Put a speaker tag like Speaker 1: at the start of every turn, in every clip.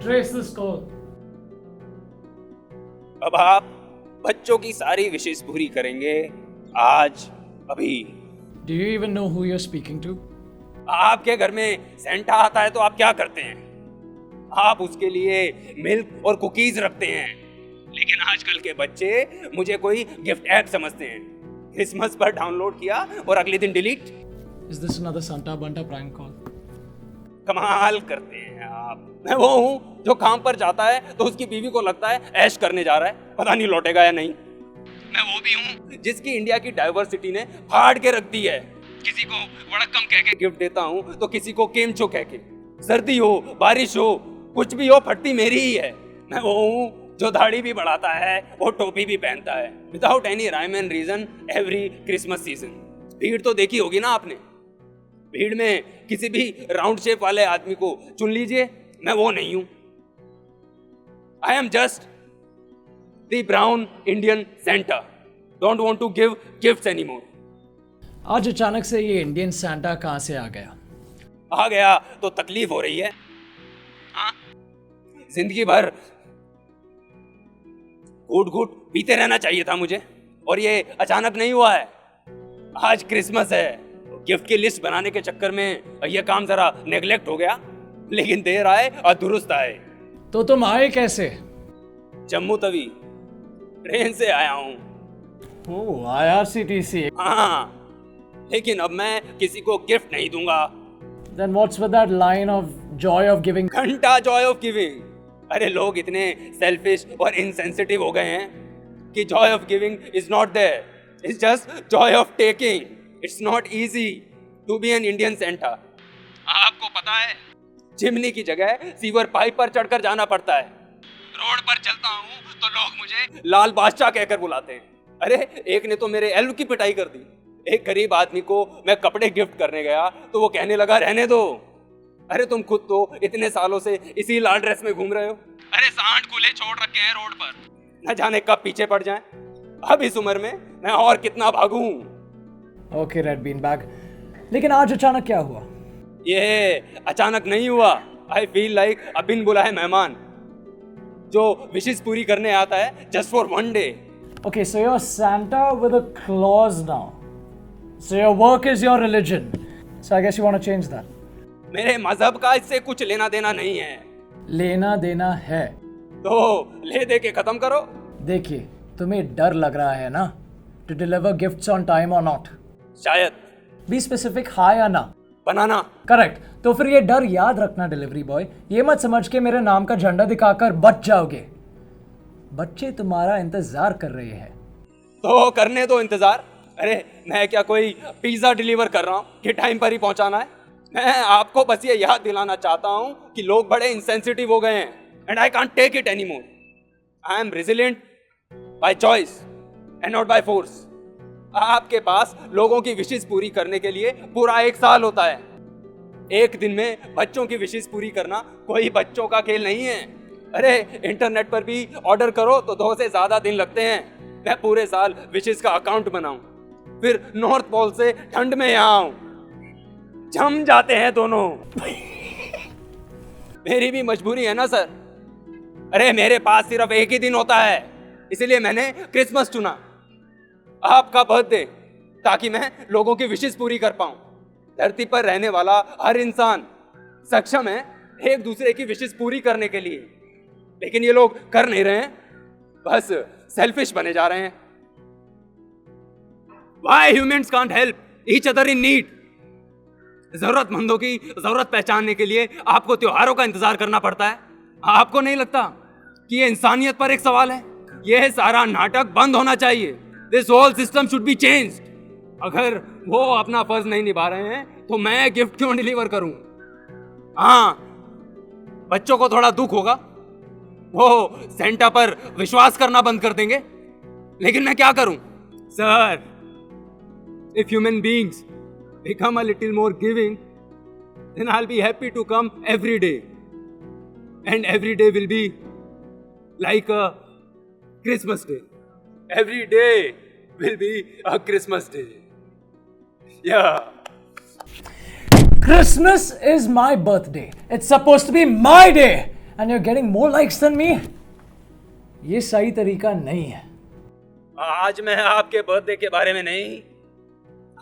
Speaker 1: Trace this call.
Speaker 2: अब आप बच्चों की सारी विशेष पूरी करेंगे आज अभी।
Speaker 1: Do you even know who you're speaking to?
Speaker 2: आपके घर में सेंटा आता है तो आप क्या करते हैं? आप उसके लिए मिल्क और कुकीज रखते हैं। लेकिन आजकल के बच्चे मुझे कोई गिफ्ट ऐप समझते हैं। क्रिसमस पर डाउनलोड किया और अगले दिन delete.
Speaker 1: Is this another Santa Banta prank call?
Speaker 2: कमाल करते हैं आप। मैं वो हूँ जो काम पर जाता है तो उसकी बीवी को लगता है ऐश करने जा रहा है, पता नहीं लौटेगा या नहीं। मैं वो भी हूँ जिसकी इंडिया की डाइवर्सिटी ने फाड़ के रख दी है। किसी को वड़क्कम कह के गिफ्ट देता हूँ तो किसी को केमचो कह के। सर्दी हो बारिश हो कुछ भी हो फटती मेरी ही है। मैं वो हूँ जो दाढ़ी भी बढ़ाता है वो टोपी भी पहनता है without any rhyme and reason every Christmas season. भीड़ तो देखी होगी ना आपने। भीड़ में किसी भी राउंड शेप वाले आदमी को चुन लीजिए, मैं वो नहीं हूं। I am just the brown Indian Santa. Don't want to give gifts anymore.
Speaker 1: आज अचानक से ये इंडियन सैंटा कहाँ से आ गया?
Speaker 2: आ गया तो तकलीफ हो रही है। हाँ? जिंदगी भर घूट घूट पीते रहना चाहिए था मुझे, और ये अचानक नहीं हुआ है। आज क्रिसमस है, गिफ्ट की लिस्ट बनाने के चक्कर में ये काम जरा नेग्लेक्ट हो गया, लेकिन देर आए और दुरुस्त आए।
Speaker 1: तो तुम आए कैसे?
Speaker 2: जम्मू तवी ट्रेन से आया हूँ।
Speaker 1: ओह, IRCTC.
Speaker 2: हाँ, लेकिन अब मैं किसी को गिफ्ट नहीं दूंगा।
Speaker 1: Then what's with that line of joy of giving?
Speaker 2: घंटा जॉय ऑफ गिविंग। अरे लोग इतने सेल्फिश और इनसेंसिटिव हो गए हैं कि joy of giving is not there, it's just joy of taking. It's not easy to be an Indian Santa. आपको पता है चिमनी की जगह सीवर पाइप पर चढ़कर जाना पड़ता है। रोड पर चलता हूँ तो लोग मुझे लाल बादशाह कहकर बुलाते हैं। अरे एक ने तो मेरे एल्व की पिटाई कर दी। एक गरीब आदमी को मैं कपड़े गिफ्ट करने गया तो वो कहने लगा रहने दो। अरे तुम खुद तो इतने सालों से इसी लाल ड्रेस में घूम रहे हो। अरे सांड कूले छोड़ रखे हैं रोड पर, न जाने कब पीछे पड़ जाएं। अब इस उम्र में मैं और कितना भागूं।
Speaker 1: ओके रेड बीन बैग, लेकिन आज अचानक क्या हुआ?
Speaker 2: ये अचानक नहीं हुआ। आई फील लाइक अ बिन बुलाए मेहमान जो विशेष पूरी करने आता है just for one day.
Speaker 1: Okay, so you're Santa with a clause now. So your work is your religion. So I guess you want to change that.
Speaker 2: मेरे मजहब का इससे कुछ लेना देना नहीं है।
Speaker 1: लेना देना है।
Speaker 2: तो ले दे के खत्म करो।
Speaker 1: देखिए, तुम्हें डर लग रहा है ना to deliver gifts on time or not?
Speaker 2: शायद।
Speaker 1: Be specific, हाँ या ना?
Speaker 2: बनाना।
Speaker 1: करेक्ट। तो फिर ये डर याद रखना डिलीवरी बॉय, ये मत समझ के मेरे नाम का झंडा दिखाकर बच जाओगे। बच्चे तुम्हारा इंतजार कर रहे हैं।
Speaker 2: तो करने दो इंतजार। अरे मैं क्या कोई पिज्जा डिलीवर कर रहा हूँ कि टाइम पर ही पहुंचाना है? मैं आपको बस ये याद दिलाना चाहता हूँ कि लोग बड़े इंसेंसिटिव हो गए हैं and I can't take it anymore. I am resilient by choice and not by force. आपके पास लोगों की विशेष पूरी करने के लिए पूरा 1 साल होता है। एक दिन में बच्चों की विशेष पूरी करना कोई बच्चों का खेल नहीं है। अरे इंटरनेट पर भी ऑर्डर करो तो 2 से ज्यादा दिन लगते हैं। मैं पूरे साल विशेष का अकाउंट बनाऊं, फिर नॉर्थ पोल से ठंड में यहाँ आऊं, जम जाते हैं दोनों। मेरी भी मजबूरी है ना सर। अरे मेरे पास सिर्फ एक ही दिन होता है, इसलिए मैंने क्रिसमस चुना, आपका बर्थडे, ताकि मैं लोगों की विशेष पूरी कर पाऊं। धरती पर रहने वाला हर इंसान सक्षम है एक दूसरे की विशेष पूरी करने के लिए, लेकिन ये लोग कर नहीं रहे हैं, बस सेल्फिश बने जा रहे हैं। Why humans can't help each other in need? जरूरतमंदों की जरूरत पहचानने के लिए आपको त्योहारों का इंतजार करना पड़ता है। आपको नहीं लगता कि ये इंसानियत पर एक सवाल है? यह सारा नाटक बंद होना चाहिए। This whole system should be changed. अगर वो अपना फर्ज नहीं निभा रहे हैं तो मैं गिफ्ट क्यों डिलीवर करूं? हाँ, बच्चों को थोड़ा दुख होगा, वो सेंटा पर विश्वास करना बंद कर देंगे, लेकिन मैं क्या करूं? Sir, if human beings become a little more giving, then I'll be happy to come every day. And every day will be like a Christmas day. Every day will be a Christmas day. Yeah.
Speaker 1: Christmas is my birthday. It's supposed to be my day. and you're getting more likes than me. ये सही तरीका नहीं है.
Speaker 2: आज मैं आपके birthday के बारे में नहीं,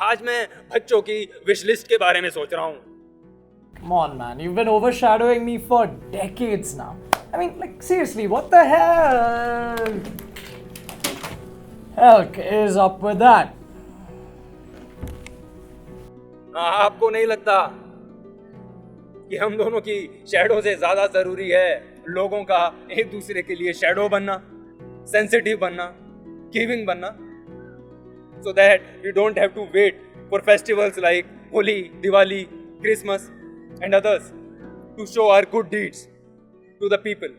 Speaker 2: आज मैं बच्चों की विश लिस्ट के बारे में सोच रहा हूँ.
Speaker 1: Come on, man. You've been overshadowing me for decades now. I mean, like, seriously, what the hell? Heck is up with that?
Speaker 2: आपको नहीं लगता कि हम दोनों की शैडो से ज्यादा जरूरी है लोगों का एक दूसरे के लिए शैडो बनना, सेंसिटिव बनना, गिविंग बनना, so that we don't have to wait for festivals like Holi, Diwali, Christmas and others to show our good deeds to the people.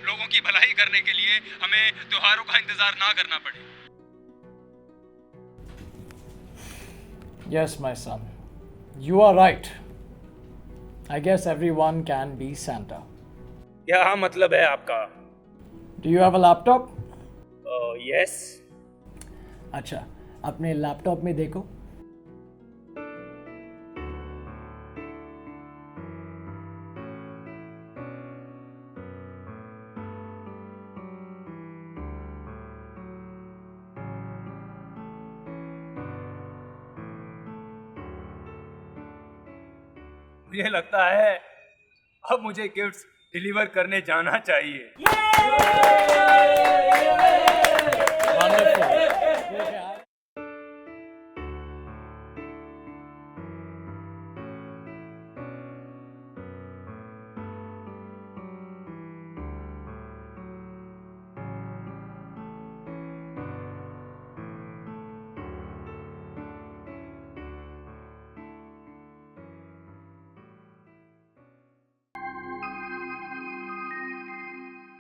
Speaker 2: लोगों की भलाई करने के लिए हमें त्योहारों का इंतजार ना करना पड़े.
Speaker 1: Yes, my son. You are right. I guess everyone can be Santa.
Speaker 2: क्या मतलब है आपका?
Speaker 1: Do you have a laptop?
Speaker 2: Yes.
Speaker 1: अच्छा, अपने लैपटॉप में देखो.
Speaker 2: मुझे लगता है अब मुझे गिफ्ट्स डिलीवर करने जाना चाहिए.
Speaker 1: Wonderful.